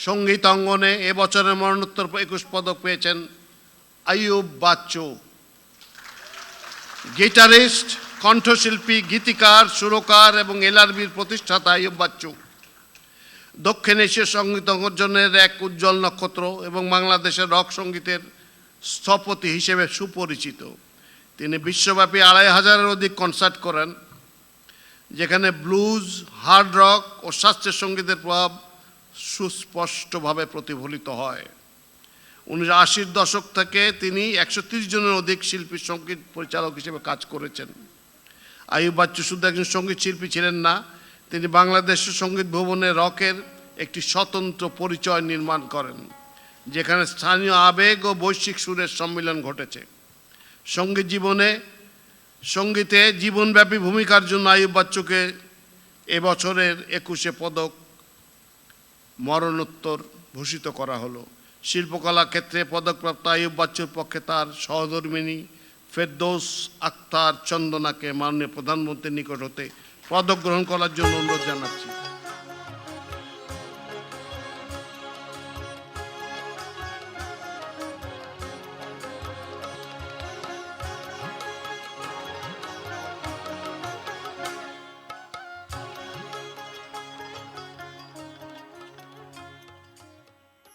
সঙ্গীত অঙ্গনে এবছরের মরণোত্তর 21 পদক পেয়েছেন আইয়ুব বাচ্চু। গিটারিস্ট, কণ্ঠশিল্পী, গীতিকার, সুরকার এবং এলআরবির প্রতিষ্ঠাতা আইয়ুব বাচ্চু দক্ষিণ এশীয় সঙ্গীত অঙ্গনের এক উজ্জ্বল নক্ষত্র এবং বাংলাদেশের রক সঙ্গীতের স্থপতি হিসেবে সুপরিচিত। তিনি বিশ্বব্যাপী 2500-এর অধিক কনসার্ট করেন, যেখানে ব্লুজ, হার্ড রক ও শাস্ত্রীয় সঙ্গীতের প্রভাব সুস্পষ্টভাবে প্রতিফলিত হয়। 1980-র দশক থেকে তিনি 130 জনের অধিক শিল্পীর সঙ্গীত পরিচালক হিসেবে কাজ করেছেন। আইয়ুব বাচ্চু শুধু একজন সঙ্গীত শিল্পী ছিলেন না, তিনি বাংলাদেশ সঙ্গীত ভবনে রকের একটি স্বতন্ত্র পরিচয় নির্মাণ করেন, যেখানে স্থানীয় আবেগ ও বৈশ্বিক সুরের সম্মিলন ঘটেছে। সঙ্গীতে জীবনব্যাপী ভূমিকার জন্য আইয়ুব বাচ্চুকে এবছরের 21 পদক মরণোত্তর ভূষিত করা হলো। শিল্পকলা ক্ষেত্রে পদকপ্রাপ্ত আইয়ুব বাচ্চুর পক্ষে তার সহধর্মিণী ফেরদৌস আক্তার চন্দনাকে মাননীয় প্রধানমন্ত্রীর নিকট হতে পদক গ্রহণ করার জন্য অনুরোধ জানাচ্ছি।